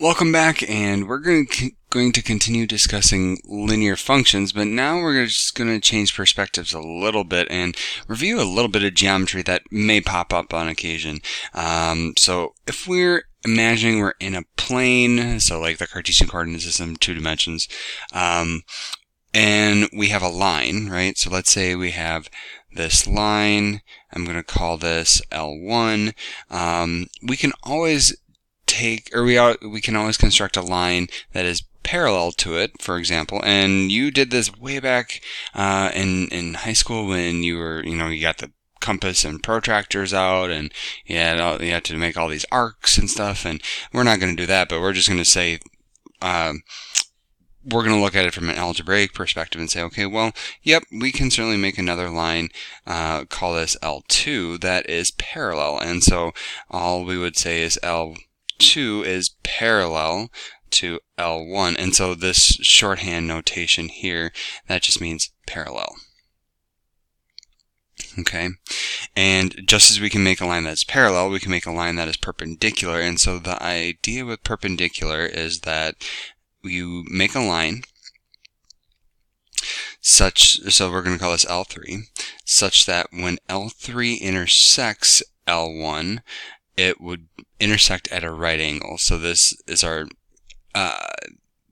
Welcome back, and we're going to continue discussing linear functions, but now we're just going to change perspectives a little bit and review a little bit of geometry that may pop up on occasion. So if we're imagining we're in a plane, so like the Cartesian coordinate system, 2 dimensions, and we have a line, right? So let's say we have this line. I'm going to call this L1. We can always we can always construct a line that is parallel to it, for example. And you did this way back in high school when you were, you got the compass and protractors out, and you had to make all these arcs and stuff. And we're not going to do that, but we're just going to say we're going to look at it from an algebraic perspective and say, okay, well, yep, we can certainly make another line, call this L2, that is parallel. And so all we would say is L2 is parallel to L1. And so this shorthand notation here, that just means parallel. Okay, and just as we can make a line that's parallel, we can make a line that is perpendicular. And so the idea with perpendicular is that you make a line so we're going to call this L3, such that when L3 intersects L1, it would intersect at a right angle. So this is our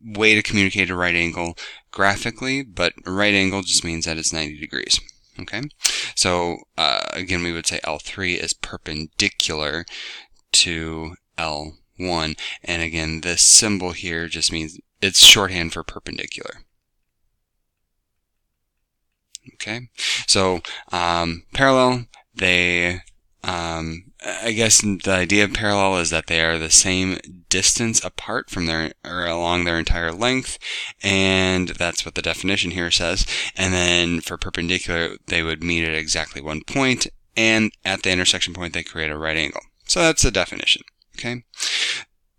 way to communicate a right angle graphically, but a right angle just means that it's 90 degrees. Okay, so again, we would say L3 is perpendicular to L1, and again, this symbol here just means it's shorthand for perpendicular. Okay, so parallel, I guess the idea of parallel is that they are the same distance apart from along their entire length, and that's what the definition here says. And then for perpendicular, they would meet at exactly one point, and at the intersection point, they create a right angle. So that's the definition. Okay,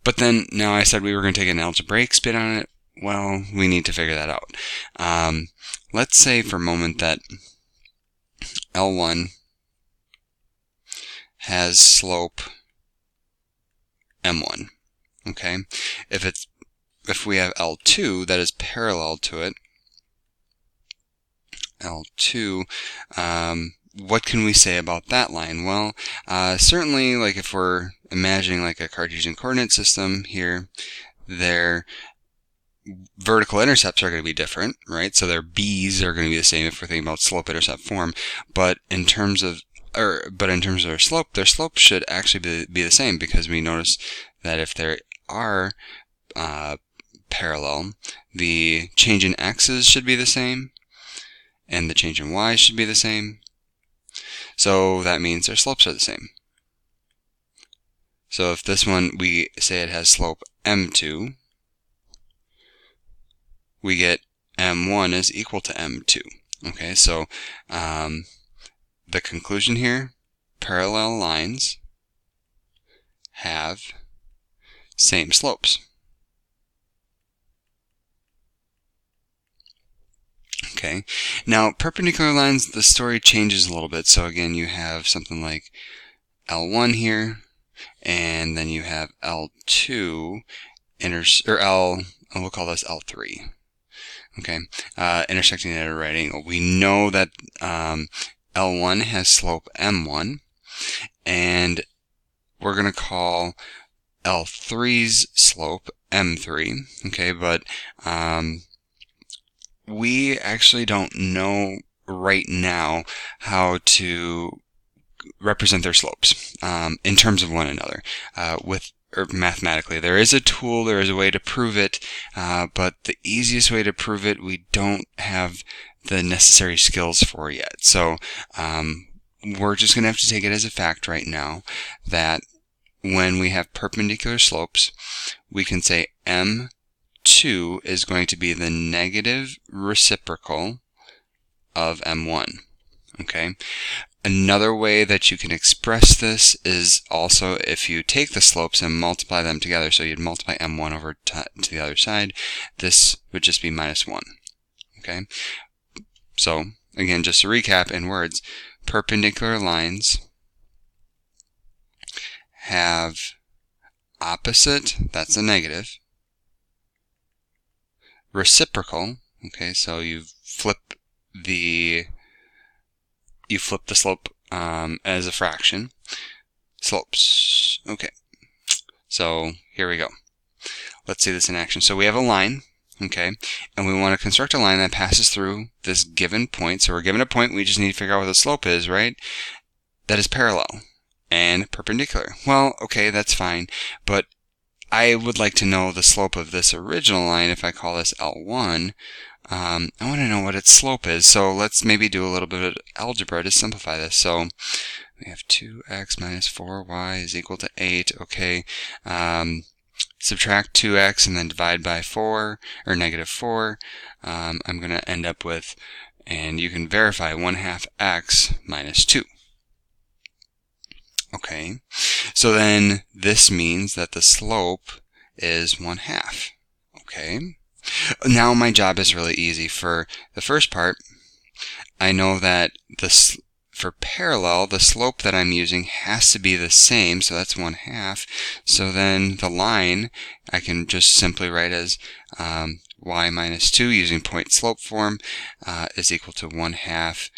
but then now I said we were going to take an algebraic spin on it. Well, we need to figure that out. Let's say for a moment that L1 has slope m1. Okay, if we have L2 that is parallel to it, L2, what can we say about that line? Well, certainly, like if we're imagining like a Cartesian coordinate system here, their vertical intercepts are going to be different, right? So their b's are going to be the same if we're thinking about slope-intercept form, but in terms of their slope should actually be the same, because we notice that if they are parallel, the change in x's should be the same, and the change in y should be the same. So that means their slopes are the same. So if this one, we say it has slope m2, we get m1 is equal to m2. Okay, so the conclusion here, parallel lines have same slopes. Okay, now perpendicular lines, the story changes a little bit. So again, you have something like L1 here, and then you have L2, we'll call this L3. Okay, intersecting at a right angle. We know that L1 has slope m1, and we're going to call L3's slope m3. Okay, but we actually don't know right now how to represent their slopes in terms of one another or mathematically. There is a tool, there is a way to prove it, but the easiest way to prove it, we don't have the necessary skills for yet. So we're just going to have to take it as a fact right now that when we have perpendicular slopes, we can say m2 is going to be the negative reciprocal of m1. Okay. Another way that you can express this is also if you take the slopes and multiply them together. So you'd multiply m1 over to the other side. This would just be minus 1. Okay. So again, just to recap in words, perpendicular lines have opposite, that's a negative, reciprocal, okay, so you flip the slope as a fraction, slopes. Okay, so here we go. Let's see this in action. So we have a line, okay, and we want to construct a line that passes through this given point. So we're given a point, we just need to figure out what the slope is, right? That is parallel and perpendicular. Well, okay, that's fine, but I would like to know the slope of this original line. If I call this L1, I want to know what its slope is. So let's maybe do a little bit of algebra to simplify this. So we have 2x minus 4y is equal to 8. Okay, subtract 2x and then divide by 4, or negative 4. I'm going to end up with, and you can verify, 1/2 x minus 2. Okay, so then this means that the slope is 1/2. Okay, now my job is really easy. For the first part, I know that for parallel, the slope that I'm using has to be the same, so that's 1/2. So then the line I can just simply write as y minus 2 using point slope form is equal to 1/2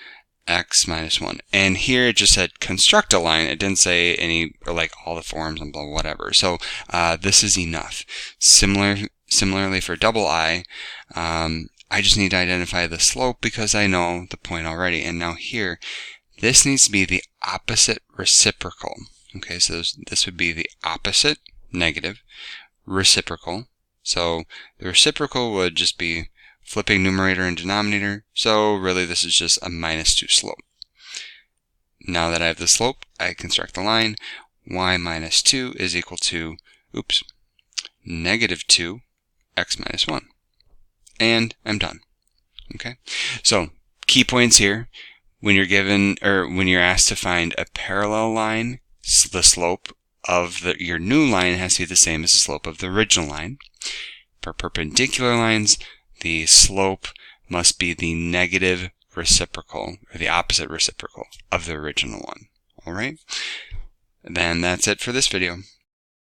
x minus 1. And here it just said construct a line. It didn't say any, or like all the forms and blah, whatever. So this is enough. Similarly for double I just need to identify the slope because I know the point already. And now here, this needs to be the opposite reciprocal. Okay, so this would be the opposite, negative, reciprocal. So the reciprocal would just be flipping numerator and denominator, so really this is just a minus 2 slope. Now that I have the slope, I construct the line. Y minus 2 is equal to, negative 2 x minus 1. And I'm done. Okay, so key points here. When you're given, or when you're asked to find a parallel line, the slope of your new line has to be the same as the slope of the original line. For perpendicular lines, the slope must be the negative reciprocal, or the opposite reciprocal of the original one. Alright? Then that's it for this video.